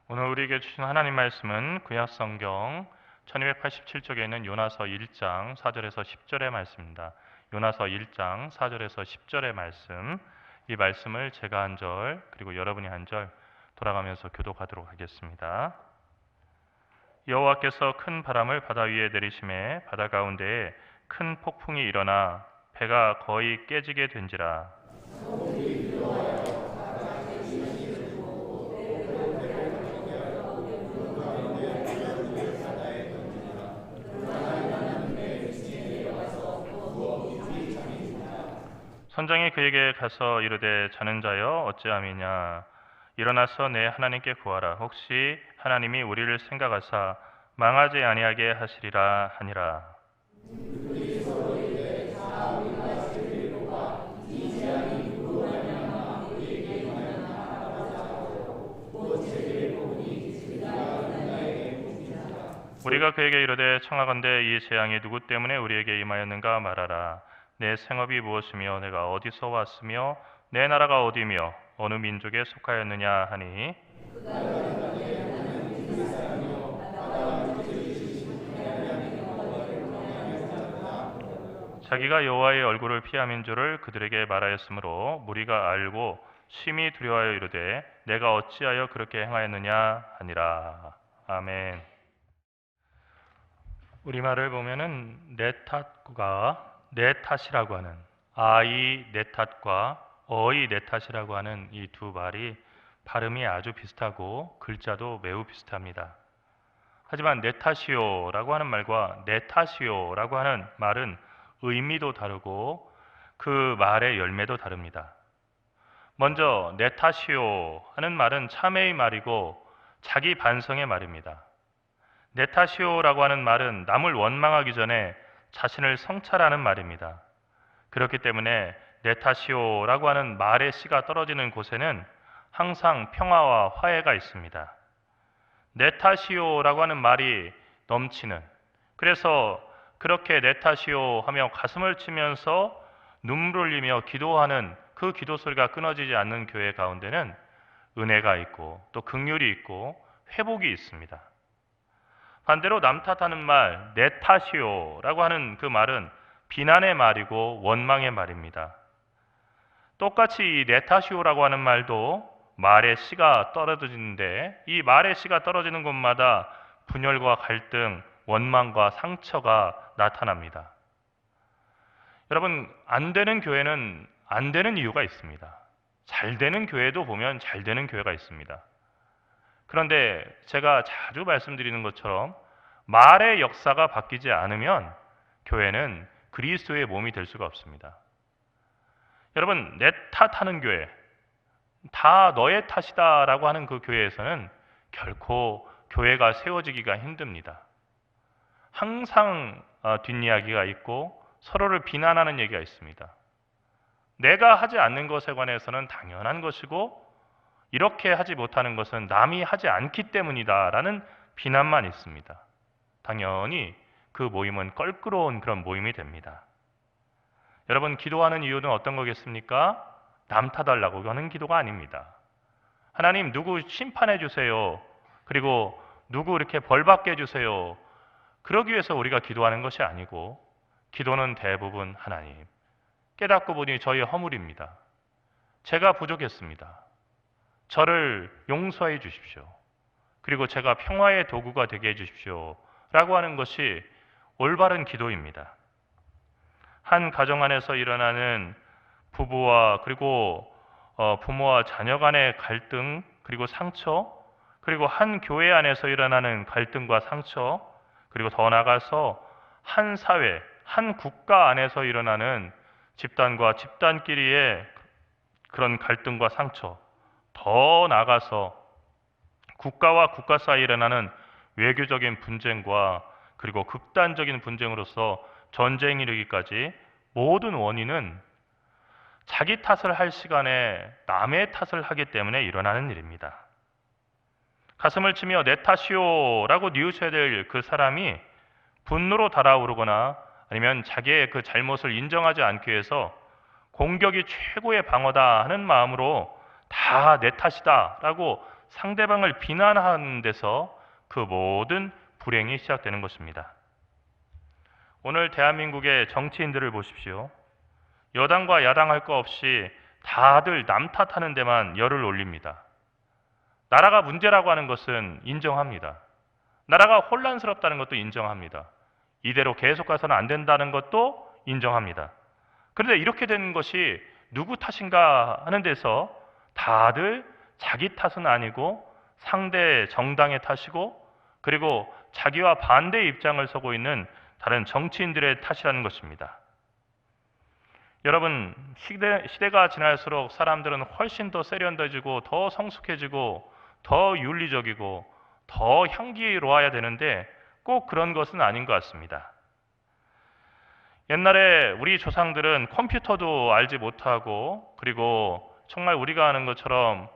오늘 우리에게 주신 하나님 말씀은 구약성경 1287쪽에 있는 요나서 1장 4절에서 10절의 말씀입니다. 요나서 1장 4절에서 10절의 말씀, 이 말씀을 제가 한 절 그리고 여러분이 한 절 돌아가면서 교독하도록 하겠습니다. 여호와께서 큰 바람을 바다 위에 내리심에 바다 가운데에 큰 폭풍이 일어나 배가 거의 깨지게 된지라. 선장이 그에게 가서 이르되 자는 자여 어찌함이냐. 일어나서 내 하나님께 구하라. 혹시 하나님이 우리를 생각하사 망하지 아니하게 하시리라 하니라. 우리가 그에게 이르되 청하건대 이 재앙이 누구 때문에 우리에게 임하였는가 말하라. 내 생업이 무엇이며 내가 어디서 왔으며 내 나라가 어디며 어느 민족에 속하였느냐 하니, 자기가 여호와의 얼굴을 피함인 줄을 그들에게 말하였으므로 무리가 알고 심히 두려워하여 이르되 내가 어찌하여 그렇게 행하였느냐 하니라. 아멘. 우리말을 보면은 내 탓이라고 하는 아이 내 탓과 어이 내 탓이라고 하는 이 두 말이 발음이 아주 비슷하고 글자도 매우 비슷합니다. 하지만 내 탓이요라고 하는 말과 내 탓이요라고 하는 말은 의미도 다르고 그 말의 열매도 다릅니다. 먼저 내 탓이요 하는 말은 참회의 말이고 자기 반성의 말입니다. 내 탓이요라고 하는 말은 남을 원망하기 전에 자신을 성찰하는 말입니다. 그렇기 때문에 내 탓이요라고 하는 말의 씨가 떨어지는 곳에는 항상 평화와 화해가 있습니다. 내 탓이요라고 하는 말이 넘치는, 그래서 그렇게 내 탓이요 하며 가슴을 치면서 눈물을 흘리며 기도하는 그 기도 소리가 끊어지지 않는 교회 가운데는 은혜가 있고 또 긍휼이 있고 회복이 있습니다. 반대로 남 탓하는 말, 내 탓이요라고 하는 그 말은 비난의 말이고 원망의 말입니다. 똑같이 이 내 탓이요라고 하는 말도 말의 씨가 떨어지는데, 이 말의 씨가 떨어지는 곳마다 분열과 갈등, 원망과 상처가 나타납니다. 여러분, 안 되는 교회는 안 되는 이유가 있습니다. 잘 되는 교회도 보면 잘 되는 교회가 있습니다. 그런데 제가 자주 말씀드리는 것처럼 말의 역사가 바뀌지 않으면 교회는 그리스도의 몸이 될 수가 없습니다. 여러분, 내 탓하는 교회, 다 너의 탓이다라고 하는 그 교회에서는 결코 교회가 세워지기가 힘듭니다. 항상 뒷이야기가 있고 서로를 비난하는 얘기가 있습니다. 내가 하지 않는 것에 관해서는 당연한 것이고 이렇게 하지 못하는 것은 남이 하지 않기 때문이다라는 비난만 있습니다. 당연히 그 모임은 껄끄러운 그런 모임이 됩니다. 여러분, 기도하는 이유는 어떤 거겠습니까? 남 탓하려고 하는 기도가 아닙니다. 하나님, 누구 심판해 주세요. 그리고 누구 이렇게 벌 받게 해주세요. 그러기 위해서 우리가 기도하는 것이 아니고, 기도는 대부분 하나님, 깨닫고 보니 저희 허물입니다. 제가 부족했습니다. 저를 용서해 주십시오. 그리고 제가 평화의 도구가 되게 해 주십시오. 라고 하는 것이 올바른 기도입니다. 한 가정 안에서 일어나는 부부와 그리고 부모와 자녀 간의 갈등, 그리고 상처, 그리고 한 교회 안에서 일어나는 갈등과 상처, 그리고 더 나아가서 한 사회, 한 국가 안에서 일어나는 집단과 집단끼리의 그런 갈등과 상처, 더 나아가서 국가와 국가 사이에 일어나는 외교적인 분쟁과 그리고 극단적인 분쟁으로서 전쟁이 이르기까지 모든 원인은 자기 탓을 할 시간에 남의 탓을 하기 때문에 일어나는 일입니다. 가슴을 치며 내 탓이요라고 뉘우쳐야 될 그 사람이 분노로 달아오르거나 아니면 자기의 그 잘못을 인정하지 않기 위해서 공격이 최고의 방어다 하는 마음으로 다 내 탓이다 라고 상대방을 비난하는 데서 그 모든 불행이 시작되는 것입니다. 오늘 대한민국의 정치인들을 보십시오. 여당과 야당 할 거 없이 다들 남 탓하는 데만 열을 올립니다. 나라가 문제라고 하는 것은 인정합니다. 나라가 혼란스럽다는 것도 인정합니다. 이대로 계속 가서는 안 된다는 것도 인정합니다. 그런데 이렇게 된 것이 누구 탓인가 하는 데서 다들 자기 탓은 아니고 상대 정당의 탓이고 그리고 자기와 반대 입장을 서고 있는 다른 정치인들의 탓이라는 것입니다. 여러분, 시대가 지날수록 사람들은 훨씬 더 세련돼지고 더 성숙해지고 더 윤리적이고 더 향기로워야 되는데 꼭 그런 것은 아닌 것 같습니다. 옛날에 우리 조상들은 컴퓨터도 알지 못하고 그리고 정말 우리가 아는 것처럼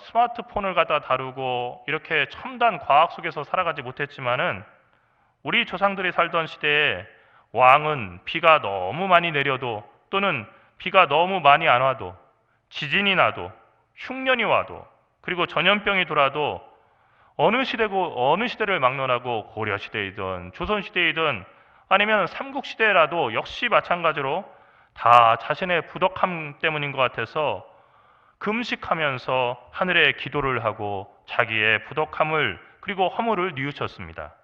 스마트폰을 갖다 다루고 이렇게 첨단 과학 속에서 살아가지 못했지만은 우리 조상들이 살던 시대에 왕은 비가 너무 많이 내려도 또는 비가 너무 많이 안 와도 지진이 나도 흉년이 와도 그리고 전염병이 돌아도 어느 시대를 막론하고 고려 시대이든 조선 시대이든 아니면 삼국 시대라도 역시 마찬가지로 다 자신의 부덕함 때문인 것 같아서 금식하면서 하늘에 기도를 하고 자기의 부덕함을 그리고 허물을 뉘우쳤습니다.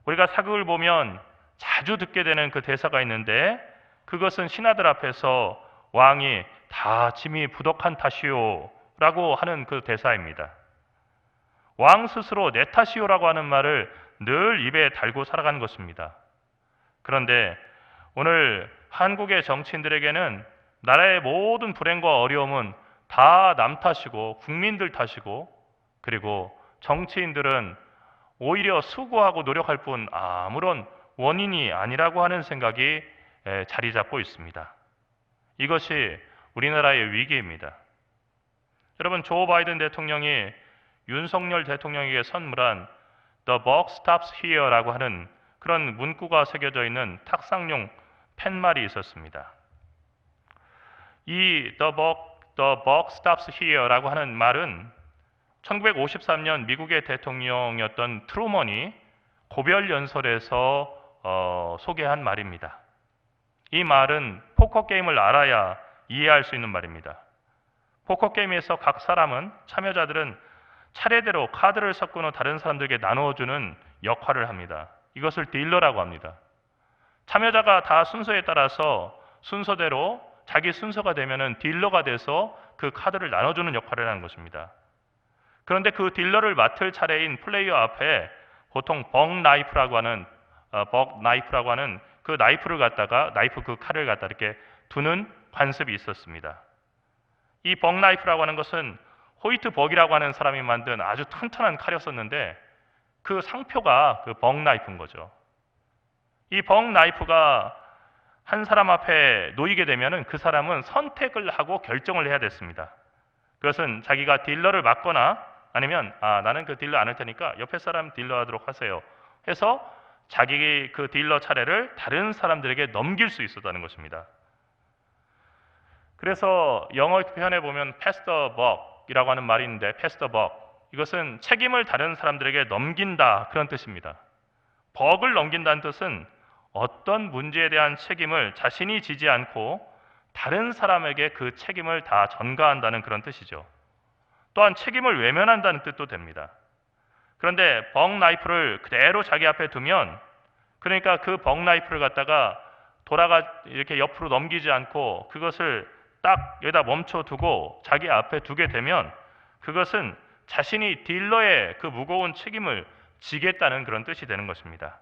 우리가 사극을 보면 자주 듣게 되는 그 대사가 있는데 그것은 신하들 앞에서 왕이 다 짐이 부덕한 탓이요 라고 하는 그 대사입니다. 왕 스스로 내 탓이요라고 하는 말을 늘 입에 달고 살아가는 것입니다. 그런데 오늘 한국의 정치인들에게는 나라의 모든 불행과 어려움은 다 남 탓이고 국민들 탓이고 그리고 정치인들은 오히려 수고하고 노력할 뿐 아무런 원인이 아니라고 하는 생각이 자리 잡고 있습니다. 이것이 우리나라의 위기입니다. 여러분, 조 바이든 대통령이 윤석열 대통령에게 선물한 The buck stops here라고 하는 그런 문구가 새겨져 있는 탁상용 팻말이 있었습니다. 이 The buck stops here라고 하는 말은 1953년 미국의 대통령이었던 트루먼이 고별연설에서 소개한 말입니다. 이 말은 포커 게임을 알아야 이해할 수 있는 말입니다. 포커 게임에서 각 사람은 참여자들은 차례대로 카드를 섞은 후 다른 사람들에게 나누어주는 역할을 합니다. 이것을 딜러라고 합니다. 참여자가 다 순서에 따라서 순서대로 자기 순서가 되면은 딜러가 돼서 그 카드를 나눠주는 역할을 하는 것입니다. 그런데 그 딜러를 맡을 차례인 플레이어 앞에 보통 벅 나이프라고 하는 그 나이프를 갖다가 그 칼을 갖다 이렇게 두는 관습이 있었습니다. 이 벅 나이프라고 하는 것은 호이트 벅이라고 하는 사람이 만든 아주 튼튼한 칼이었었는데 그 상표가 그 벅 나이프인 거죠. 이 벅 나이프가 한 사람 앞에 놓이게 되면은 그 사람은 선택을 하고 결정을 해야 됐습니다. 그것은 자기가 딜러를 맡거나 아니면 나는 그 딜러 안 할 테니까 옆에 사람 딜러 하도록 하세요 해서 자기 그 딜러 차례를 다른 사람들에게 넘길 수 있었다는 것입니다. 그래서 영어 표현에 보면 pass the buck이라고 하는 말이 있는데 pass the buck, 이것은 책임을 다른 사람들에게 넘긴다 그런 뜻입니다. 벅을 넘긴다는 뜻은 어떤 문제에 대한 책임을 자신이 지지 않고 다른 사람에게 그 책임을 다 전가한다는 그런 뜻이죠. 또한 책임을 외면한다는 뜻도 됩니다. 그런데 벅 나이프를 그대로 자기 앞에 두면, 그러니까 그 벅 나이프를 갖다가 이렇게 옆으로 넘기지 않고 그것을 딱 여기다 멈춰두고 자기 앞에 두게 되면 그것은 자신이 딜러의 그 무거운 책임을 지겠다는 그런 뜻이 되는 것입니다.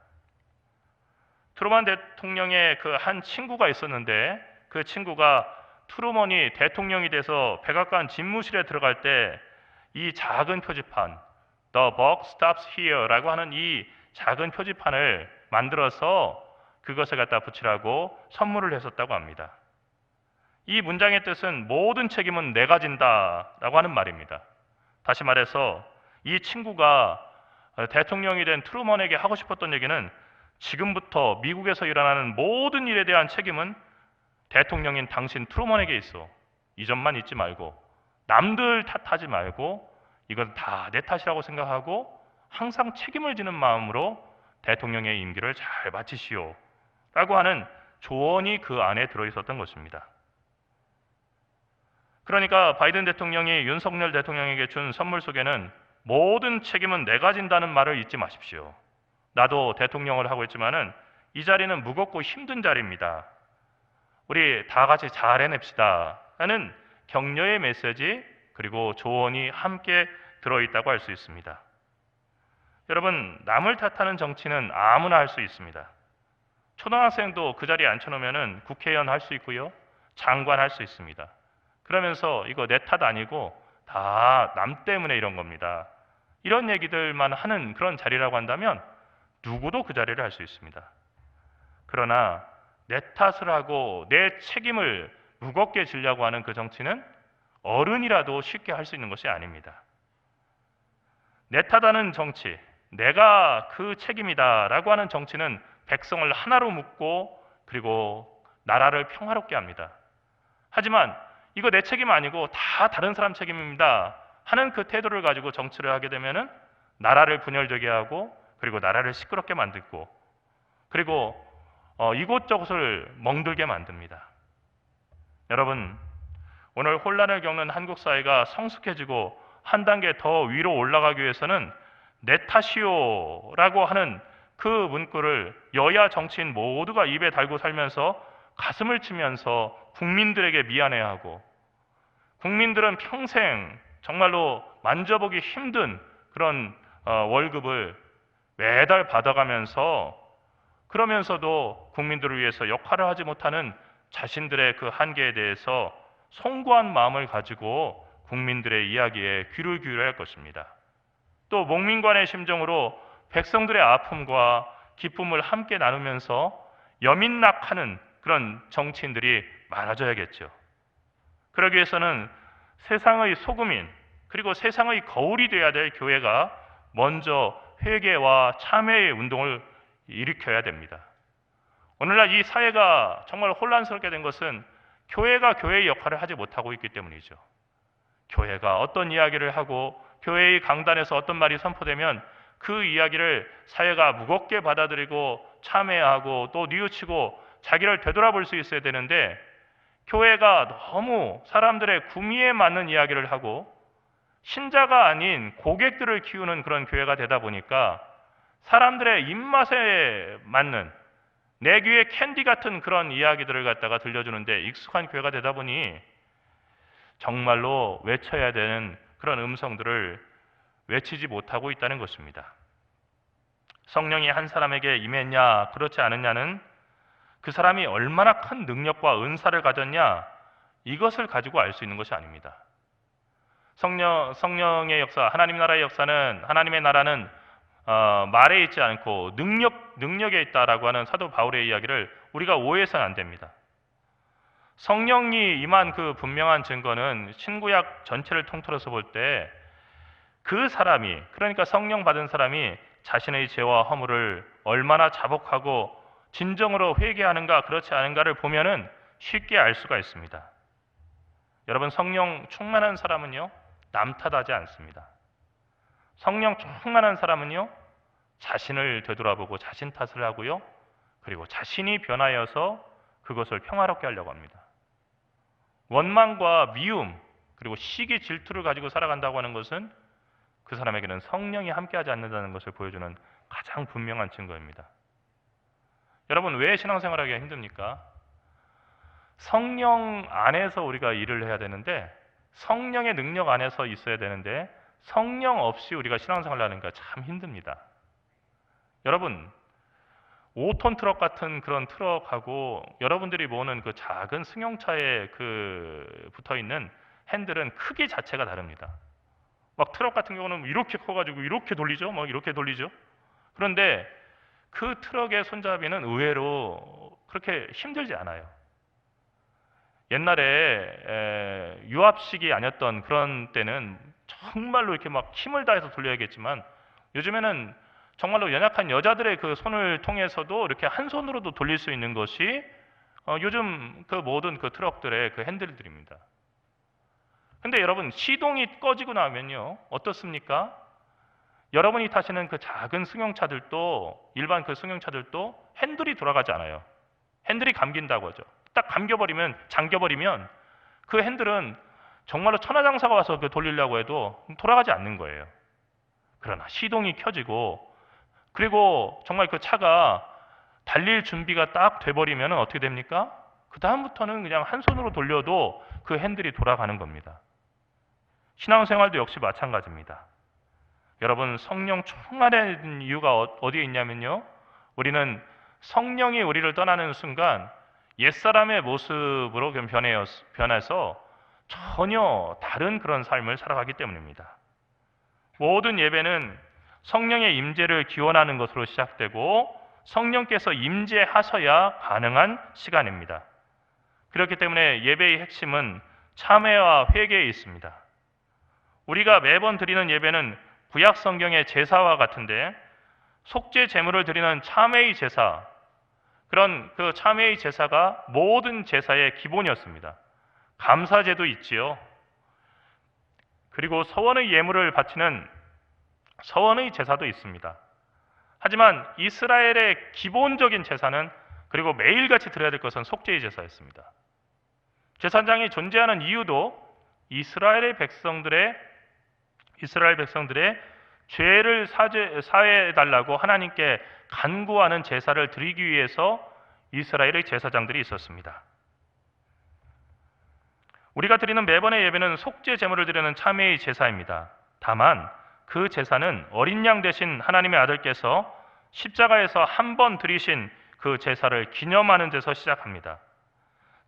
트루먼 대통령의 그 한 친구가 있었는데 그 친구가 트루먼이 대통령이 돼서 백악관 집무실에 들어갈 때 이 작은 표지판 The buck stops here라고 하는 이 작은 표지판을 만들어서 그것을 갖다 붙이라고 선물을 했었다고 합니다. 이 문장의 뜻은 모든 책임은 내가 진다라고 하는 말입니다. 다시 말해서 이 친구가 대통령이 된 트루먼에게 하고 싶었던 얘기는 지금부터 미국에서 일어나는 모든 일에 대한 책임은 대통령인 당신 트루먼에게 있어. 이 점만 잊지 말고 남들 탓하지 말고 이건 다 내 탓이라고 생각하고 항상 책임을 지는 마음으로 대통령의 임기를 잘 마치시오 라고 하는 조언이 그 안에 들어있었던 것입니다. 그러니까 바이든 대통령이 윤석열 대통령에게 준 선물 속에는 모든 책임은 내가 진다는 말을 잊지 마십시오. 나도 대통령을 하고 있지만은 이 자리는 무겁고 힘든 자리입니다. 우리 다 같이 잘 해냅시다 하는 격려의 메시지 그리고 조언이 함께 들어있다고 할 수 있습니다. 여러분, 남을 탓하는 정치는 아무나 할 수 있습니다. 초등학생도 그 자리에 앉혀놓으면 국회의원 할 수 있고요, 장관 할 수 있습니다. 그러면서 이거 내 탓 아니고 다 남 때문에 이런 겁니다, 이런 얘기들만 하는 그런 자리라고 한다면 누구도 그 자리를 할 수 있습니다. 그러나 내 탓을 하고 내 책임을 무겁게 지려고 하는 그 정치는 어른이라도 쉽게 할 수 있는 것이 아닙니다. 내 탓하는 정치, 내가 그 책임이다 라고 하는 정치는 백성을 하나로 묶고 그리고 나라를 평화롭게 합니다. 하지만 이거 내 책임 아니고 다 다른 사람 책임입니다 하는 그 태도를 가지고 정치를 하게 되면은 나라를 분열되게 하고 그리고 나라를 시끄럽게 만들고 그리고 이곳저곳을 멍들게 만듭니다. 여러분, 오늘 혼란을 겪는 한국 사회가 성숙해지고 한 단계 더 위로 올라가기 위해서는 내 탓이요 라고 하는 그 문구를 여야 정치인 모두가 입에 달고 살면서 가슴을 치면서 국민들에게 미안해하고, 국민들은 평생 정말로 만져보기 힘든 그런 월급을 매달 받아가면서 그러면서도 국민들을 위해서 역할을 하지 못하는 자신들의 그 한계에 대해서 송구한 마음을 가지고 국민들의 이야기에 귀를 기울여야 할 것입니다. 또 목민관의 심정으로 백성들의 아픔과 기쁨을 함께 나누면서 여민낙하는 그런 정치인들이 많아져야겠죠. 그러기 위해서는 세상의 소금인 그리고 세상의 거울이 되어야 될 교회가 먼저 회개와 참회의 운동을 일으켜야 됩니다. 오늘날 이 사회가 정말 혼란스럽게 된 것은 교회가 교회의 역할을 하지 못하고 있기 때문이죠. 교회가 어떤 이야기를 하고 교회의 강단에서 어떤 말이 선포되면 그 이야기를 사회가 무겁게 받아들이고 참회하고 또 뉘우치고 자기를 되돌아볼 수 있어야 되는데, 교회가 너무 사람들의 구미에 맞는 이야기를 하고 신자가 아닌 고객들을 키우는 그런 교회가 되다 보니까 사람들의 입맛에 맞는 내 귀에 캔디 같은 그런 이야기들을 갖다가 들려주는데 익숙한 교회가 되다 보니 정말로 외쳐야 되는 그런 음성들을 외치지 못하고 있다는 것입니다. 성령이 한 사람에게 임했냐 그렇지 않느냐는 그 사람이 얼마나 큰 능력과 은사를 가졌냐 이것을 가지고 알 수 있는 것이 아닙니다. 성령의 역사, 하나님 나라의 역사는, 하나님의 나라는 말에 있지 않고 능력에 있다라고 하는 사도 바울의 이야기를 우리가 오해해서는 안 됩니다. 성령이 임한 그 분명한 증거는 신구약 전체를 통틀어서 볼 때 그 사람이, 그러니까 성령 받은 사람이 자신의 죄와 허물을 얼마나 자복하고 진정으로 회개하는가 그렇지 않은가를 보면은 쉽게 알 수가 있습니다. 여러분, 성령 충만한 사람은요 남 탓하지 않습니다. 성령 충만한 사람은요 자신을 되돌아보고 자신 탓을 하고요, 그리고 자신이 변하여서 그것을 평화롭게 하려고 합니다. 원망과 미움 그리고 시기 질투를 가지고 살아간다고 하는 것은 그 사람에게는 성령이 함께하지 않는다는 것을 보여주는 가장 분명한 증거입니다. 여러분, 왜 신앙생활하기가 힘듭니까? 성령 안에서 우리가 일을 해야 되는데, 성령의 능력 안에서 있어야 되는데 성령 없이 우리가 신앙생활을 하니까 참 힘듭니다. 여러분, 5톤 트럭 같은 그런 트럭하고 여러분들이 모는 그 작은 승용차에 붙어있는 핸들은 크기 자체가 다릅니다. 막 트럭 같은 경우는 이렇게 커가지고 이렇게 돌리죠, 이렇게 돌리죠. 그런데 그 트럭의 손잡이는 의외로 그렇게 힘들지 않아요. 옛날에 유압식이 아니었던 그런 때는 정말로 이렇게 막 힘을 다해서 돌려야겠지만, 요즘에는 정말로 연약한 여자들의 그 손을 통해서도 이렇게 한 손으로도 돌릴 수 있는 것이 요즘 그 모든 그 트럭들의 그 핸들들입니다. 근데 여러분, 시동이 꺼지고 나면요, 어떻습니까? 여러분이 타시는 그 작은 승용차들도, 일반 그 승용차들도 핸들이 돌아가지 않아요. 핸들이 감긴다고 하죠. 딱 감겨버리면, 잠겨버리면 그 핸들은 정말로 천하장사가 와서 그 돌리려고 해도 돌아가지 않는 거예요. 그러나 시동이 켜지고, 그리고 정말 그 차가 달릴 준비가 딱 돼버리면 어떻게 됩니까? 그 다음부터는 그냥 한 손으로 돌려도 그 핸들이 돌아가는 겁니다. 신앙생활도 역시 마찬가지입니다. 여러분, 성령 충만한 이유가 어디에 있냐면요, 우리는 성령이 우리를 떠나는 순간 옛사람의 모습으로 변해서 전혀 다른 그런 삶을 살아가기 때문입니다. 모든 예배는 성령의 임재를 기원하는 것으로 시작되고 성령께서 임재하셔야 가능한 시간입니다. 그렇기 때문에 예배의 핵심은 참회와 회개에 있습니다. 우리가 매번 드리는 예배는 구약 성경의 제사와 같은데, 속죄 제물을 드리는 참회의 제사, 그런 그 참회의 제사가 모든 제사의 기본이었습니다. 감사제도 있지요. 그리고 서원의 예물을 바치는 서원의 제사도 있습니다. 하지만 이스라엘의 기본적인 제사는, 그리고 매일같이 드려야 될 것은 속죄의 제사였습니다. 제사장이 존재하는 이유도 이스라엘 백성들의 죄를 사해달라고 하나님께 간구하는 제사를 드리기 위해서 이스라엘의 제사장들이 있었습니다. 우리가 드리는 매번의 예배는 속죄 제물을 드리는 참회의 제사입니다. 다만 그 제사는 어린 양 대신 하나님의 아들께서 십자가에서 한 번 드리신 그 제사를 기념하는 데서 시작합니다.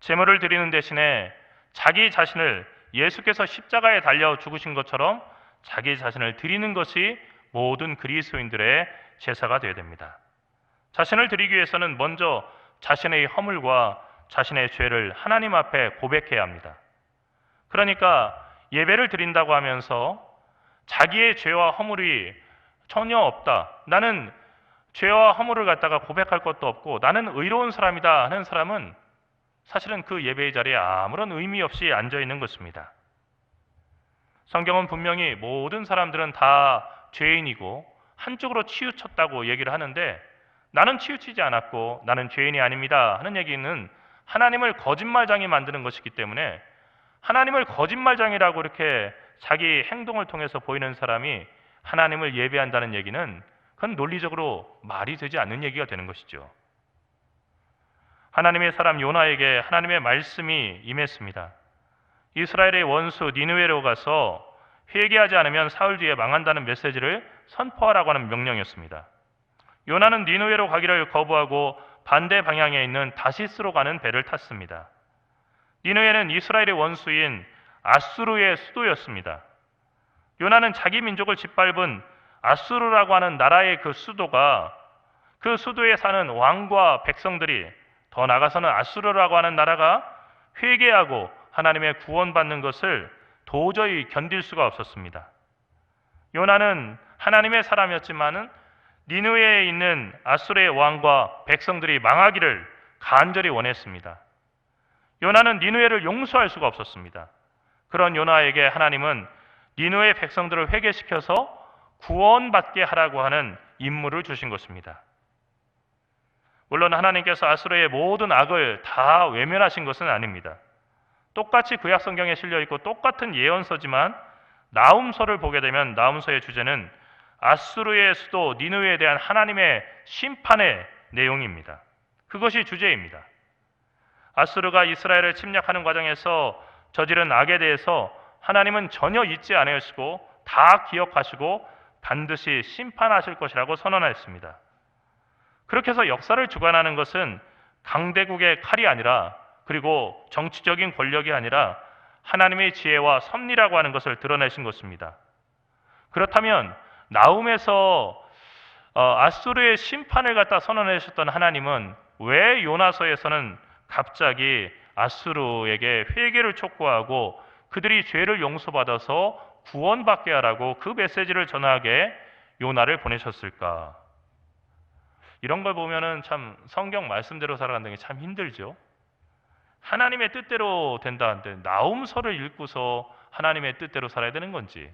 제물을 드리는 대신에 자기 자신을 예수께서 십자가에 달려 죽으신 것처럼 자기 자신을 드리는 것이 모든 그리스도인들의 제사가 되어야 됩니다. 자신을 드리기 위해서는 먼저 자신의 허물과 자신의 죄를 하나님 앞에 고백해야 합니다. 그러니까 예배를 드린다고 하면서 자기의 죄와 허물이 전혀 없다, 나는 죄와 허물을 갖다가 고백할 것도 없고 나는 의로운 사람이다 하는 사람은 사실은 그 예배의 자리에 아무런 의미 없이 앉아 있는 것입니다. 성경은 분명히 모든 사람들은 다 죄인이고 한쪽으로 치우쳤다고 얘기를 하는데, 나는 치우치지 않았고 나는 죄인이 아닙니다 하는 얘기는 하나님을 거짓말장이 만드는 것이기 때문에, 하나님을 거짓말장이라고 이렇게 자기 행동을 통해서 보이는 사람이 하나님을 예배한다는 얘기는 그건 논리적으로 말이 되지 않는 얘기가 되는 것이죠. 하나님의 사람 요나에게 하나님의 말씀이 임했습니다. 이스라엘의 원수 니느웨로 가서 회개하지 않으면 사흘 뒤에 망한다는 메시지를 선포하라고 하는 명령이었습니다. 요나는 니느웨로 가기를 거부하고 반대 방향에 있는 다시스로 가는 배를 탔습니다. 니느웨는 이스라엘의 원수인 아수르의 수도였습니다. 요나는 자기 민족을 짓밟은 아수르라고 하는 나라의 그 수도가, 그 수도에 사는 왕과 백성들이, 더 나아가서는 아수르라고 하는 나라가 회개하고 하나님의 구원받는 것을 도저히 견딜 수가 없었습니다. 요나는 하나님의 사람이었지만은 니느웨에 있는 아수르의 왕과 백성들이 망하기를 간절히 원했습니다. 요나는 니느웨를 용서할 수가 없었습니다. 그런 요나에게 하나님은 니느웨 백성들을 회개시켜서 구원받게 하라고 하는 임무를 주신 것입니다. 물론 하나님께서 아수르의 모든 악을 다 외면하신 것은 아닙니다. 똑같이 구약 성경에 실려 있고 똑같은 예언서지만 나훔서를 보게 되면 나훔서의 주제는 아수르의 수도 니느웨에 대한 하나님의 심판의 내용입니다. 그것이 주제입니다. 아수르가 이스라엘을 침략하는 과정에서 저지른 악에 대해서 하나님은 전혀 잊지 않으시고 다 기억하시고 반드시 심판하실 것이라고 선언하였습니다. 그렇게 해서 역사를 주관하는 것은 강대국의 칼이 아니라, 그리고 정치적인 권력이 아니라 하나님의 지혜와 섭리라고 하는 것을 드러내신 것입니다. 그렇다면 나훔에서 아수르의 심판을 갖다 선언하셨던 하나님은 왜 요나서에서는 갑자기 아수르에게 회개를 촉구하고 그들이 죄를 용서받아서 구원받게 하라고 그 메시지를 전하게 요나를 보내셨을까? 이런 걸 보면은 참 성경 말씀대로 살아간다는 게 참 힘들죠. 하나님의 뜻대로 된다는데 나훔서를 읽고서 하나님의 뜻대로 살아야 되는 건지,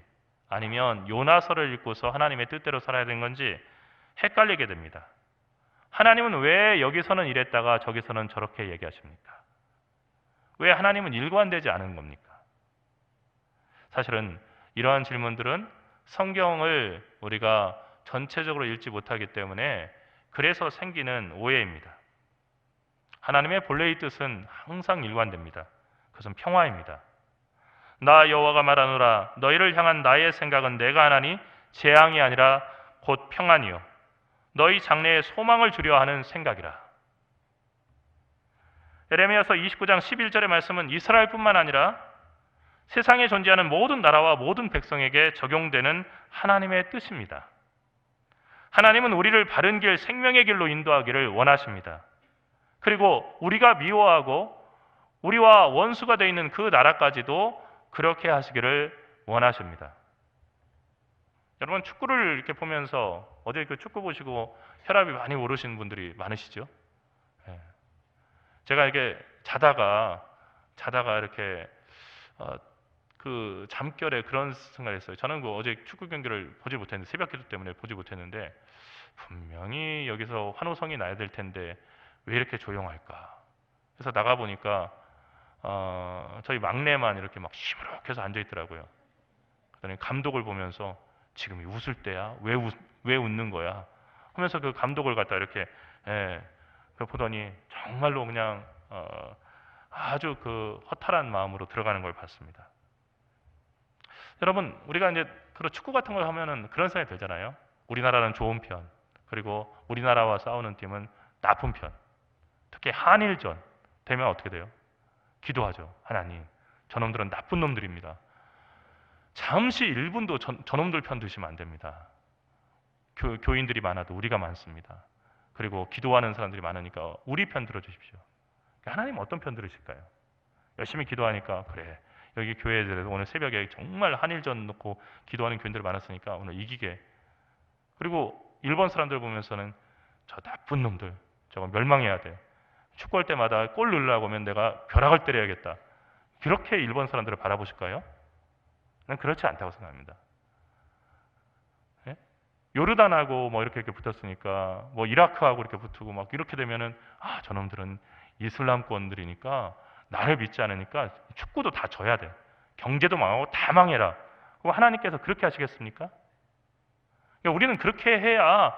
아니면 요나서를 읽고서 하나님의 뜻대로 살아야 되는 건지 헷갈리게 됩니다. 하나님은 왜 여기서는 이랬다가 저기서는 저렇게 얘기하십니까? 왜 하나님은 일관되지 않은 겁니까? 사실은 이러한 질문들은 성경을 우리가 전체적으로 읽지 못하기 때문에 그래서 생기는 오해입니다. 하나님의 본래의 뜻은 항상 일관됩니다. 그것은 평화입니다. 나 여호와가 말하노라 너희를 향한 나의 생각은 내가 하나니 재앙이 아니라 곧 평안이요 너희 장래에 소망을 주려 하는 생각이라. 예레미야서 29장 11절의 말씀은 이스라엘뿐만 아니라 세상에 존재하는 모든 나라와 모든 백성에게 적용되는 하나님의 뜻입니다. 하나님은 우리를 바른 길, 생명의 길로 인도하기를 원하십니다. 그리고 우리가 미워하고 우리와 원수가 되어 있는 그 나라까지도 그렇게 하시기를 원하십니다. 여러분 축구를 이렇게 보면서 어제 그 축구 보시고 혈압이 많이 오르신 분들이 많으시죠? 제가 이렇게 자다가 이렇게 그 잠결에 그런 생각을 했어요. 저는 그 어제 축구 경기를 보지 못했는데 새벽기도 때문에 보지 못했는데 분명히 여기서 환호성이 나야 될 텐데 왜 이렇게 조용할까? 그래서 나가 보니까 저희 막내만 이렇게 막 시무룩해서 앉아 있더라고요. 그랬더니 감독을 보면서 지금이 웃을 때야? 왜 웃는 거야? 하면서 그 감독을 갖다 이렇게 보더니 정말로 그냥 아주 그 허탈한 마음으로 들어가는 걸 봤습니다. 여러분 우리가 이제 그런 축구 같은 걸 하면은 그런 생각이 들잖아요. 우리나라는 좋은 편, 그리고 우리나라와 싸우는 팀은 나쁜 편. 특히 한일전 되면 어떻게 돼요? 기도하죠. 하나님, 저놈들은 나쁜 놈들입니다. 잠시 1분도 저놈들 편 드시면 안 됩니다. 교인들이 많아도 우리가 많습니다. 그리고 기도하는 사람들이 많으니까 우리 편 들어주십시오. 하나님 어떤 편 들으실까요? 열심히 기도하니까 그래 여기 교회에서 오늘 새벽에 정말 한일전 놓고 기도하는 교인들 많았으니까 오늘 이기게. 그리고 일본 사람들 보면서는 저 나쁜 놈들 저거 멸망해야 돼. 축구할 때마다 골 넣으려고 하면 내가 벼락을 때려야겠다. 그렇게 일본 사람들을 바라보실까요? 난 그렇지 않다고 생각합니다. 예? 요르단하고 뭐 이렇게 붙었으니까 뭐 이라크하고 이렇게 붙고 막 이렇게 되면은 저놈들은 이슬람권들이니까 나를 믿지 않으니까 축구도 다 져야 돼. 경제도 망하고 다 망해라. 그럼 하나님께서 그렇게 하시겠습니까? 그러니까 우리는 그렇게 해야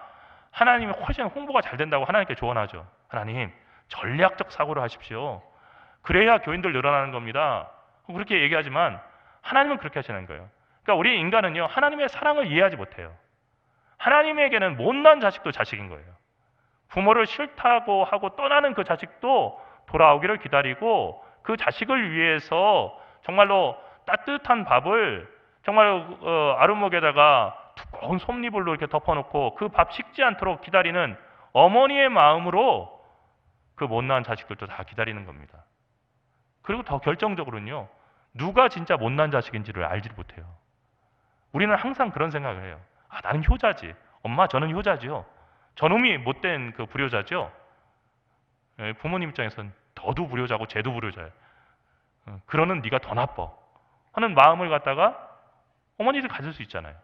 하나님이 훨씬 홍보가 잘 된다고 하나님께 조언하죠. 하나님 전략적 사고를 하십시오. 그래야 교인들 늘어나는 겁니다. 그렇게 얘기하지만 하나님은 그렇게 하시는 거예요. 그러니까 우리 인간은요 하나님의 사랑을 이해하지 못해요. 하나님에게는 못난 자식도 자식인 거예요. 부모를 싫다고 하고 떠나는 그 자식도 돌아오기를 기다리고 그 자식을 위해서 정말로 따뜻한 밥을 정말로 아랫목에다가 두꺼운 솜니불로 이렇게 덮어놓고 그 밥 식지 않도록 기다리는 어머니의 마음으로 그 못난 자식들도 다 기다리는 겁니다. 그리고 더 결정적으로는요 누가 진짜 못난 자식인지를 알지 못해요. 우리는 항상 그런 생각을 해요. 나는 효자지. 엄마 저는 효자지요. 저놈이 못된 그 불효자죠. 부모님 입장에서는 너도 불효자고 쟤도 불효자예요. 그러는 네가 더 나빠 하는 마음을 갖다가 어머니들 가질 수 있잖아요.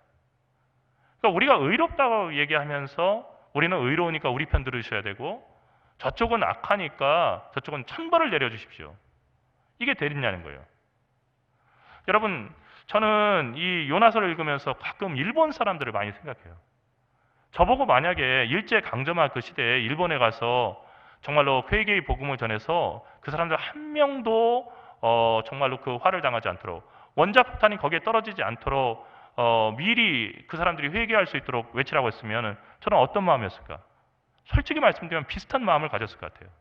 그러니까 우리가 의롭다고 얘기하면서 우리는 의로우니까 우리 편 들으셔야 되고 저쪽은 악하니까 저쪽은 천벌을 내려주십시오. 이게 되느냐는 거예요. 여러분 저는 이 요나서를 읽으면서 가끔 일본 사람들을 많이 생각해요. 저보고 만약에 일제강점한 그 시대에 일본에 가서 정말로 회개의 복음을 전해서 그 사람들 한 명도 정말로 그 화를 당하지 않도록 원자폭탄이 거기에 떨어지지 않도록 미리 그 사람들이 회개할 수 있도록 외치라고 했으면 저는 어떤 마음이었을까? 솔직히 말씀드리면 비슷한 마음을 가졌을 것 같아요.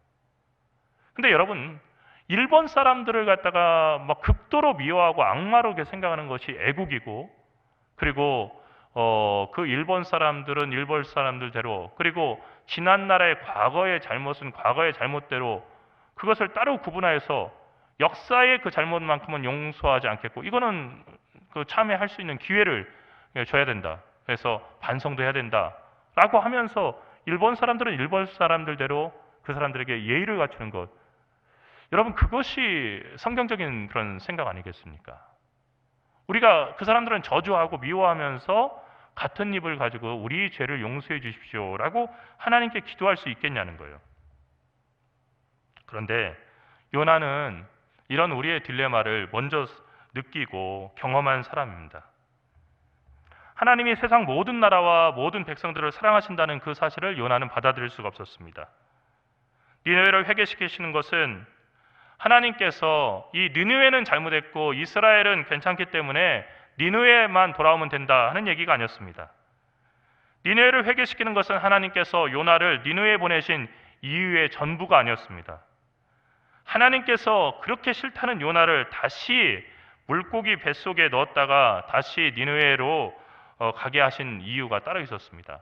근데 여러분 일본 사람들을 갖다가 막 극도로 미워하고 악마로 생각하는 것이 애국이고 그리고 그 일본 사람들은 일본 사람들대로 그리고 지난 나라의 과거의 잘못은 과거의 잘못대로 그것을 따로 구분하여서 역사의 그 잘못만큼은 용서하지 않겠고 이거는 그 참여할 수 있는 기회를 줘야 된다. 그래서 반성도 해야 된다. 라고 하면서 일본 사람들은 일본 사람들대로 그 사람들에게 예의를 갖추는 것. 여러분 그것이 성경적인 그런 생각 아니겠습니까? 우리가 그 사람들은 저주하고 미워하면서 같은 입을 가지고 우리 죄를 용서해 주십시오라고 하나님께 기도할 수 있겠냐는 거예요. 그런데 요나는 이런 우리의 딜레마를 먼저 느끼고 경험한 사람입니다. 하나님이 세상 모든 나라와 모든 백성들을 사랑하신다는 그 사실을 요나는 받아들일 수가 없었습니다. 니느웨를 회개시키시는 것은 하나님께서 이 니느웨는 잘못했고 이스라엘은 괜찮기 때문에 니느웨만 돌아오면 된다 하는 얘기가 아니었습니다. 니느웨를 회개시키는 것은 하나님께서 요나를 니느웨에 보내신 이유의 전부가 아니었습니다. 하나님께서 그렇게 싫다는 요나를 다시 물고기 뱃속에 넣었다가 다시 니느웨로 가게 하신 이유가 따로 있었습니다.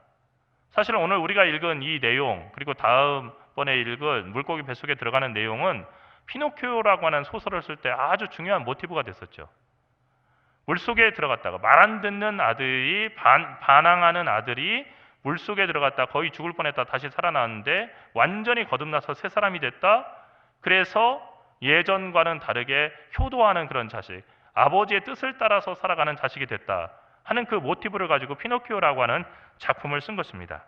사실은 오늘 우리가 읽은 이 내용, 그리고 다음번에 읽은 물고기 뱃속에 들어가는 내용은 피노키오라고 하는 소설을 쓸 때 아주 중요한 모티브가 됐었죠. 물속에 들어갔다가 말 안 듣는 아들이 반항하는 아들이 물속에 들어갔다 거의 죽을 뻔했다 다시 살아났는데 완전히 거듭나서 새 사람이 됐다. 그래서 예전과는 다르게 효도하는 그런 자식, 아버지의 뜻을 따라서 살아가는 자식이 됐다 하는 그 모티브를 가지고 피노키오라고 하는 작품을 쓴 것입니다.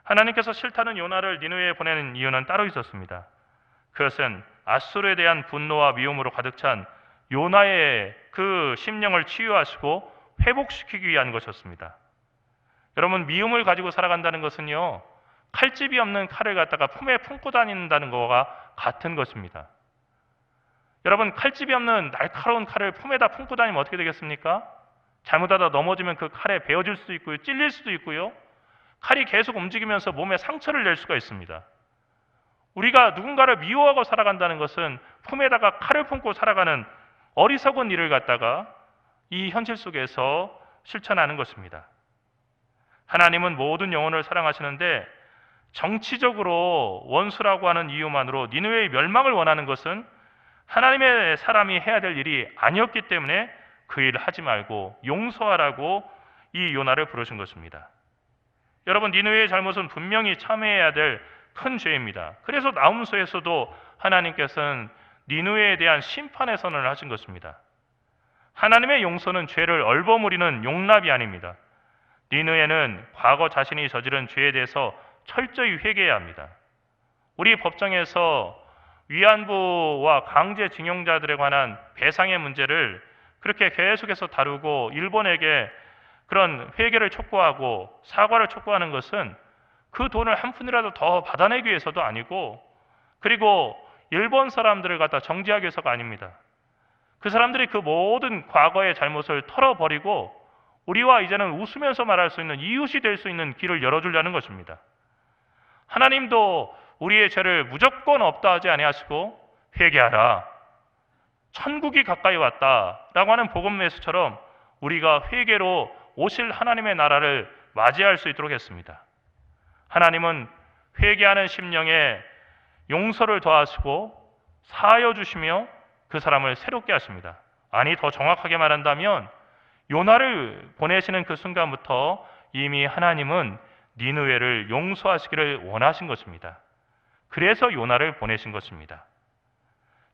하나님께서 싫다는 요나를 니느웨에 보내는 이유는 따로 있었습니다. 그것은 앗수르에 대한 분노와 미움으로 가득 찬 요나의 그 심령을 치유하시고 회복시키기 위한 것이었습니다. 여러분, 미움을 가지고 살아간다는 것은요, 칼집이 없는 칼을 갖다가 품에 품고 다닌다는 것과 같은 것입니다. 여러분, 칼집이 없는 날카로운 칼을 품에다 품고 다니면 어떻게 되겠습니까? 잘못하다 넘어지면 그 칼에 베어질 수도 있고요, 찔릴 수도 있고요, 칼이 계속 움직이면서 몸에 상처를 낼 수가 있습니다. 우리가 누군가를 미워하고 살아간다는 것은 품에다가 칼을 품고 살아가는 어리석은 일을 갖다가 이 현실 속에서 실천하는 것입니다. 하나님은 모든 영혼을 사랑하시는데 정치적으로 원수라고 하는 이유만으로 니느웨의 멸망을 원하는 것은 하나님의 사람이 해야 될 일이 아니었기 때문에 그 일을 하지 말고 용서하라고 이 요나를 부르신 것입니다. 여러분, 니느웨의 잘못은 분명히 참회해야 될 큰 죄입니다. 그래서 나훔소에서도 하나님께서는 니느웨에 대한 심판의 선언을 하신 것입니다. 하나님의 용서는 죄를 얼버무리는 용납이 아닙니다. 니느웨는 과거 자신이 저지른 죄에 대해서 철저히 회개해야 합니다. 우리 법정에서 위안부와 강제징용자들에 관한 배상의 문제를 그렇게 계속해서 다루고 일본에게 그런 회개를 촉구하고 사과를 촉구하는 것은 그 돈을 한 푼이라도 더 받아내기 위해서도 아니고, 그리고 일본 사람들을 갖다 정지하기 위해서가 아닙니다. 그 사람들이 그 모든 과거의 잘못을 털어버리고 우리와 이제는 웃으면서 말할 수 있는 이웃이 될 수 있는 길을 열어주려는 것입니다. 하나님도 우리의 죄를 무조건 없다 하지 아니하시고 회개하라, 천국이 가까이 왔다라고 하는 복음 메시지처럼 우리가 회개로 오실 하나님의 나라를 맞이할 수 있도록 했습니다. 하나님은 회개하는 심령에 용서를 더하시고 사하여 주시며 그 사람을 새롭게 하십니다. 아니, 더 정확하게 말한다면 요나를 보내시는 그 순간부터 이미 하나님은 니느웨를 용서하시기를 원하신 것입니다. 그래서 요나를 보내신 것입니다.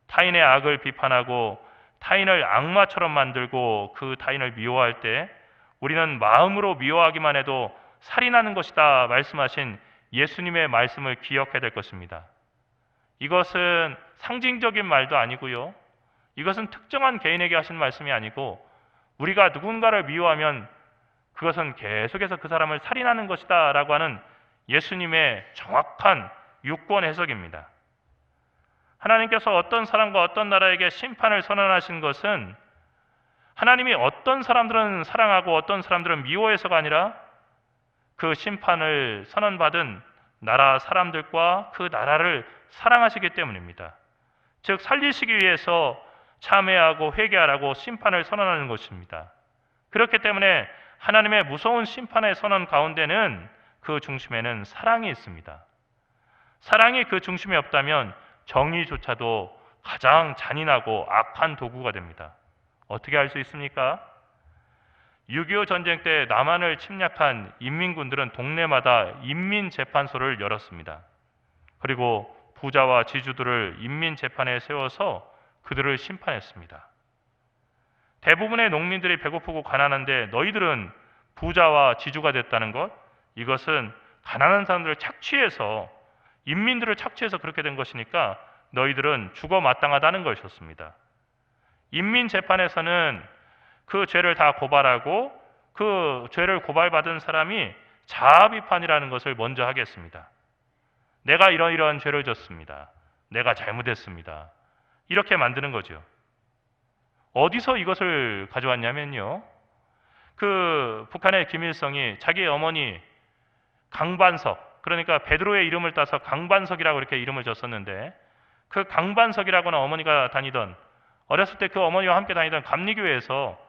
타인의 악을 비판하고 타인을 악마처럼 만들고 그 타인을 미워할 때 우리는 마음으로 미워하기만 해도 살이 나는 것이다 말씀하신 예수님의 말씀을 기억해야 될 것입니다. 이것은 상징적인 말도 아니고요, 이것은 특정한 개인에게 하신 말씀이 아니고, 우리가 누군가를 미워하면 그것은 계속해서 그 사람을 살인하는 것이다 라고 하는 예수님의 정확한 유권 해석입니다. 하나님께서 어떤 사람과 어떤 나라에게 심판을 선언하신 것은 하나님이 어떤 사람들은 사랑하고 어떤 사람들은 미워해서가 아니라 그 심판을 선언받은 나라 사람들과 그 나라를 사랑하시기 때문입니다. 즉, 살리시기 위해서 참회하고 회개하라고 심판을 선언하는 것입니다. 그렇기 때문에 하나님의 무서운 심판의 선언 가운데는 그 중심에는 사랑이 있습니다. 사랑이 그 중심에 없다면 정의조차도 가장 잔인하고 악한 도구가 됩니다. 어떻게 알 수 있습니까? 6.25 전쟁 때 남한을 침략한 인민군들은 동네마다 인민재판소를 열었습니다. 그리고 부자와 지주들을 인민재판에 세워서 그들을 심판했습니다. 대부분의 농민들이 배고프고 가난한데 너희들은 부자와 지주가 됐다는 것, 이것은 가난한 사람들을 착취해서, 인민들을 착취해서 그렇게 된 것이니까 너희들은 죽어 마땅하다는 것이었습니다. 인민재판에서는 그 죄를 다 고발하고 그 죄를 고발받은 사람이 자아비판이라는 것을 먼저 하겠습니다. 내가 이러이러한 죄를 졌습니다. 내가 잘못했습니다. 이렇게 만드는 거죠. 어디서 이것을 가져왔냐면요, 그 북한의 김일성이 자기 어머니 강반석, 그러니까 베드로의 이름을 따서 강반석이라고 이렇게 이름을 줬었는데, 그 강반석이라고는 어머니가 다니던, 어렸을 때 그 어머니와 함께 다니던 감리교회에서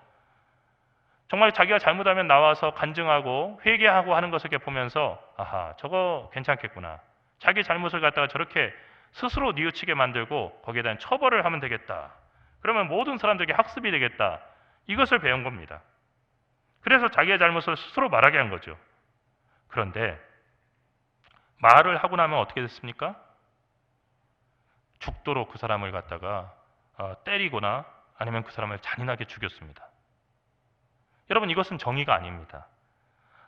정말 자기가 잘못하면 나와서 간증하고 회개하고 하는 것을 이렇게 보면서, 아하, 저거 괜찮겠구나, 자기 잘못을 갖다가 저렇게 스스로 뉘우치게 만들고 거기에 대한 처벌을 하면 되겠다, 그러면 모든 사람들에게 학습이 되겠다, 이것을 배운 겁니다. 그래서 자기의 잘못을 스스로 말하게 한 거죠. 그런데 말을 하고 나면 어떻게 됐습니까? 죽도록 그 사람을 갖다가 때리거나 아니면 그 사람을 잔인하게 죽였습니다. 여러분, 이것은 정의가 아닙니다.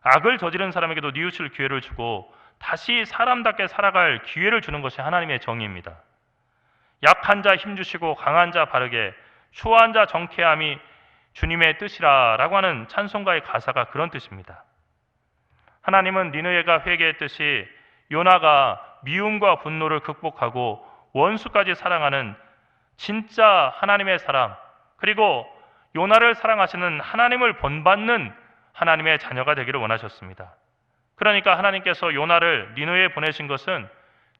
악을 저지른 사람에게도 뉘우칠 기회를 주고 다시 사람답게 살아갈 기회를 주는 것이 하나님의 정의입니다. 약한 자 힘주시고 강한 자 바르게, 추한 자 정케함이 주님의 뜻이라 라고 하는 찬송가의 가사가 그런 뜻입니다. 하나님은 니느웨가 회개했듯이 요나가 미움과 분노를 극복하고 원수까지 사랑하는 진짜 하나님의 사람, 그리고 요나를 사랑하시는 하나님을 본받는 하나님의 자녀가 되기를 원하셨습니다. 그러니까 하나님께서 요나를 니느웨에 보내신 것은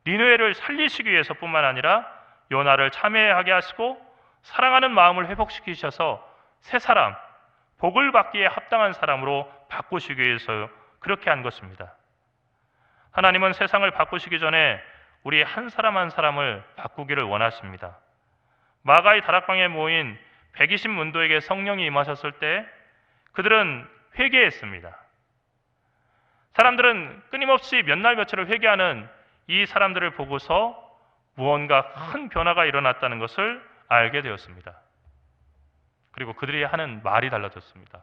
니느웨를 살리시기 위해서뿐만 아니라 요나를 참회하게 하시고 사랑하는 마음을 회복시키셔서 새 사람, 복을 받기에 합당한 사람으로 바꾸시기 위해서 그렇게 한 것입니다. 하나님은 세상을 바꾸시기 전에 우리 한 사람 한 사람을 바꾸기를 원하십니다. 마가의 다락방에 모인 120문도에게 성령이 임하셨을 때 그들은 회개했습니다. 사람들은 끊임없이 몇 날 며칠을 회개하는 이 사람들을 보고서 무언가 큰 변화가 일어났다는 것을 알게 되었습니다. 그리고 그들이 하는 말이 달라졌습니다.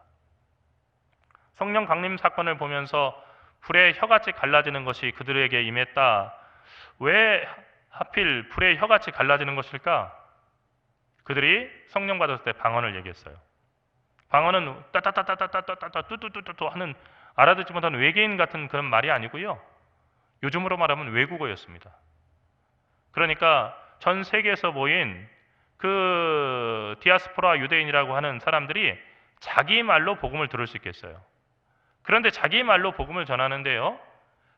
성령 강림 사건을 보면서 불의 혀같이 갈라지는 것이 그들에게 임했다. 왜 하필 불의 혀같이 갈라지는 것일까? 그들이 성령 받았을 때 방언을 얘기했어요. 방언은 따따따따따따따따 뚜뚜뚜뚜 하는 알아듣지 못하는 외계인 같은 그런 말이 아니고요, 요즘으로 말하면 외국어였습니다. 그러니까 전 세계에서 모인 그 디아스포라 유대인이라고 하는 사람들이 자기 말로 복음을 들을 수 있겠어요. 그런데 자기 말로 복음을 전하는데요,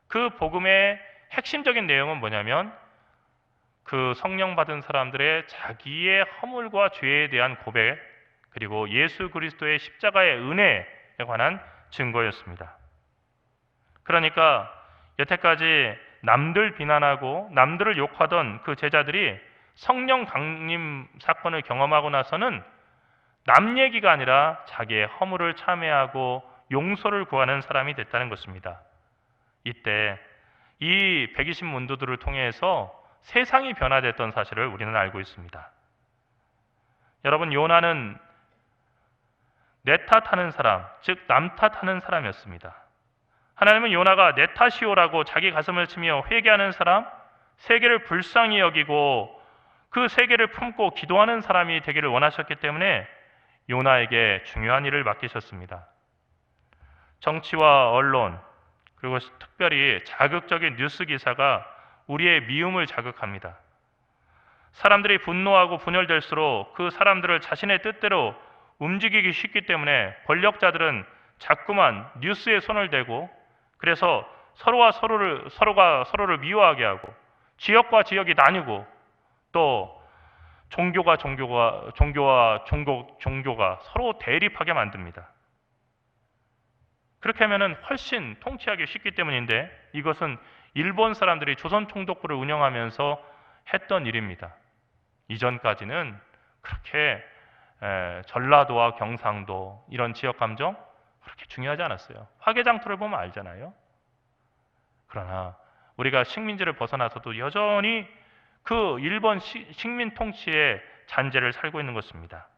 그 복음의 핵심적인 내용은 뭐냐면 그 성령 받은 사람들의 자기의 허물과 죄에 대한 고백, 그리고 예수 그리스도의 십자가의 은혜에 관한 증거였습니다. 그러니까 여태까지 남들 비난하고 남들을 욕하던 그 제자들이 성령 강림 사건을 경험하고 나서는 남 얘기가 아니라 자기의 허물을 참회하고 용서를 구하는 사람이 됐다는 것입니다. 이때 이 120문도들을 통해서 세상이 변화됐던 사실을 우리는 알고 있습니다. 여러분, 요나는 내 탓하는 사람, 즉 남 탓하는 사람이었습니다. 하나님은 요나가 내 탓이오라고 자기 가슴을 치며 회개하는 사람, 세계를 불쌍히 여기고 그 세계를 품고 기도하는 사람이 되기를 원하셨기 때문에 요나에게 중요한 일을 맡기셨습니다. 정치와 언론, 그리고 특별히 자극적인 뉴스 기사가 우리의 미움을 자극합니다. 사람들이 분노하고 분열될수록 그 사람들을 자신의 뜻대로 움직이기 쉽기 때문에 권력자들은 자꾸만 뉴스에 손을 대고, 그래서 서로가 서로를 미워하게 하고, 지역과 지역이 나뉘고, 또 종교와 종교가 서로 대립하게 만듭니다. 그렇게 하면은 훨씬 통치하기 쉽기 때문인데, 이것은 일본 사람들이 조선 총독부를 운영하면서 했던 일입니다. 이전까지는 그렇게 전라도와 경상도 이런 지역 감정 그렇게 중요하지 않았어요. 화개장터를 보면 알잖아요. 그러나 우리가 식민지를 벗어나서도 여전히 그 일본 식민 통치의 잔재를 살고 있는 것입니다.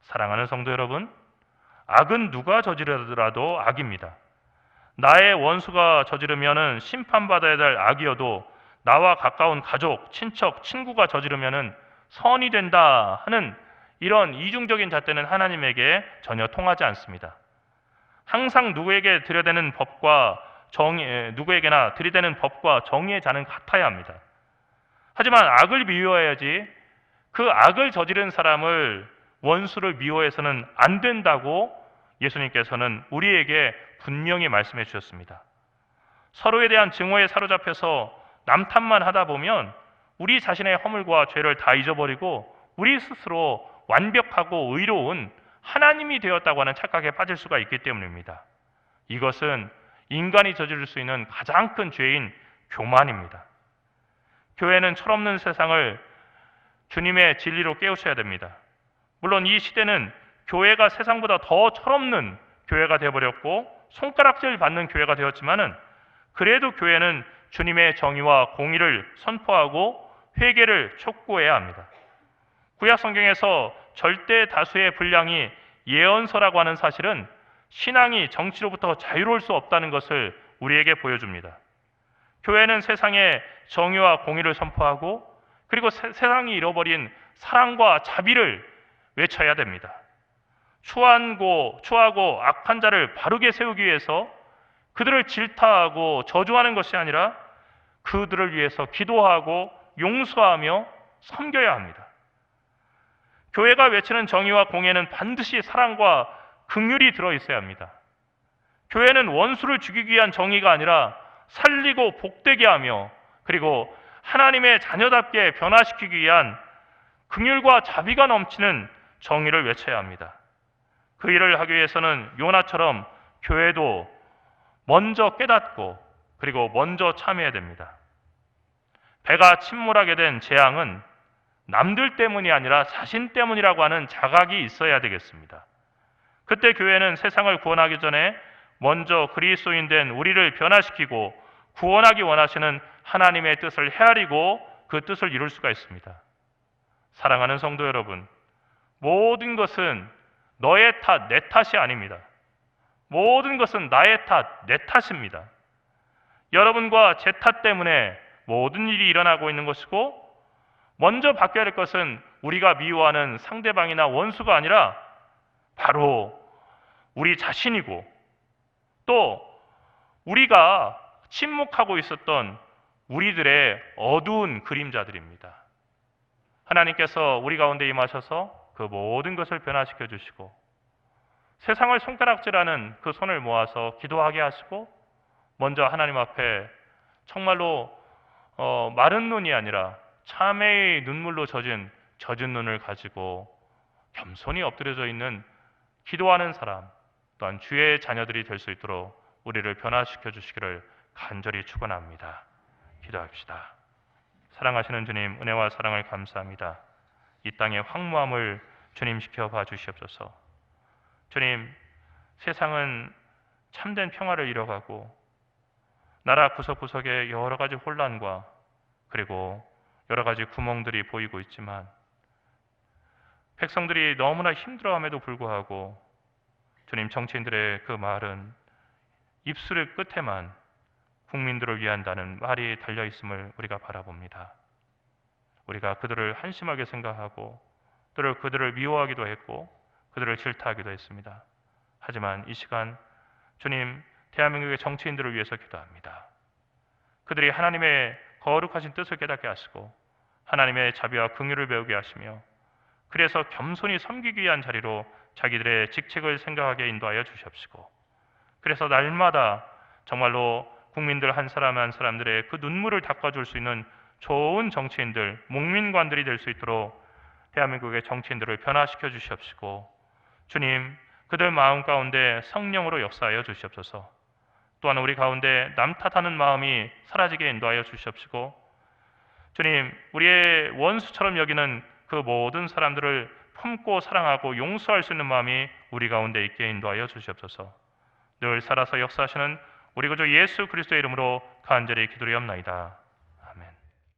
사랑하는 성도 여러분, 악은 누가 저지르더라도 악입니다. 나의 원수가 저지르면은 심판받아야 될 악이어도 나와 가까운 가족, 친척, 친구가 저지르면은 선이 된다 하는 이런 이중적인 잣대는 하나님에게 전혀 통하지 않습니다. 항상 누구에게나 들이대는 법과 정의의 자는 같아야 합니다. 하지만 악을 미워해야지 그 악을 저지른 사람을 원수를 미워해서는 안 된다고 예수님께서는 우리에게 분명히 말씀해 주셨습니다. 서로에 대한 증오에 사로잡혀서 남 탓만 하다 보면 우리 자신의 허물과 죄를 다 잊어버리고 우리 스스로 완벽하고 의로운 하나님이 되었다고 하는 착각에 빠질 수가 있기 때문입니다. 이것은 인간이 저지를 수 있는 가장 큰 죄인 교만입니다. 교회는 철없는 세상을 주님의 진리로 깨우쳐야 됩니다. 물론 이 시대는 교회가 세상보다 더 철없는 교회가 되어버렸고 손가락질 받는 교회가 되었지만은 그래도 교회는 주님의 정의와 공의를 선포하고 회개를 촉구해야 합니다. 구약 성경에서 절대 다수의 분량이 예언서라고 하는 사실은 신앙이 정치로부터 자유로울 수 없다는 것을 우리에게 보여줍니다. 교회는 세상에 정의와 공의를 선포하고 그리고 세상이 잃어버린 사랑과 자비를 외쳐야 됩니다. 추하고 악한 자를 바르게 세우기 위해서 그들을 질타하고 저주하는 것이 아니라 그들을 위해서 기도하고 용서하며 섬겨야 합니다. 교회가 외치는 정의와 공의는 반드시 사랑과 긍휼이 들어있어야 합니다. 교회는 원수를 죽이기 위한 정의가 아니라 살리고 복되게 하며 그리고 하나님의 자녀답게 변화시키기 위한 긍휼과 자비가 넘치는 정의를 외쳐야 합니다. 그 일을 하기 위해서는 요나처럼 교회도 먼저 깨닫고 그리고 먼저 참여해야 됩니다. 배가 침몰하게 된 재앙은 남들 때문이 아니라 자신 때문이라고 하는 자각이 있어야 되겠습니다. 그때 교회는 세상을 구원하기 전에 먼저 그리스도인 된 우리를 변화시키고 구원하기 원하시는 하나님의 뜻을 헤아리고 그 뜻을 이룰 수가 있습니다. 사랑하는 성도 여러분, 모든 것은 너의 탓, 내 탓이 아닙니다. 모든 것은 나의 탓, 내 탓입니다. 여러분과 제 탓 때문에 모든 일이 일어나고 있는 것이고 먼저 바뀌어야 할 것은 우리가 미워하는 상대방이나 원수가 아니라 바로 우리 자신이고 또 우리가 침묵하고 있었던 우리들의 어두운 그림자들입니다. 하나님께서 우리 가운데 임하셔서 그 모든 것을 변화시켜 주시고 세상을 손가락질하는 그 손을 모아서 기도하게 하시고 먼저 하나님 앞에 정말로 마른 눈이 아니라 참회의 눈물로 젖은 눈을 가지고 겸손히 엎드려져 있는 기도하는 사람 또한 주의 자녀들이 될 수 있도록 우리를 변화시켜 주시기를 간절히 축원합니다. 기도합시다. 사랑하시는 주님, 은혜와 사랑을 감사합니다. 이 땅의 황무함을 주님 지켜봐 주시옵소서. 주님, 세상은 참된 평화를 잃어가고 나라 구석구석에 여러 가지 혼란과 그리고 여러 가지 구멍들이 보이고 있지만 백성들이 너무나 힘들어함에도 불구하고 주님, 정치인들의 그 말은 입술의 끝에만 국민들을 위한다는 말이 달려있음을 우리가 바라봅니다. 우리가 그들을 한심하게 생각하고 그들을 미워하기도 했고 그들을 질타하기도 했습니다. 하지만 이 시간 주님, 대한민국의 정치인들을 위해서 기도합니다. 그들이 하나님의 거룩하신 뜻을 깨닫게 하시고 하나님의 자비와 긍휼을 배우게 하시며 그래서 겸손히 섬기기 위한 자리로 자기들의 직책을 생각하게 인도하여 주시옵시고 그래서 날마다 정말로 국민들 한 사람 한 사람들의 그 눈물을 닦아줄 수 있는 좋은 정치인들, 목민관들이 될 수 있도록 대한민국의 정치인들을 변화시켜 주시옵시고 주님, 그들 마음 가운데 성령으로 역사하여 주시옵소서. 또한 우리 가운데 남 탓하는 마음이 사라지게 인도하여 주시옵시고 주님, 우리의 원수처럼 여기는 그 모든 사람들을 품고 사랑하고 용서할 수 있는 마음이 우리 가운데 있게 인도하여 주시옵소서. 늘 살아서 역사하시는 우리 구주 예수 그리스도의 이름으로 간절히 기도드리옵나이다.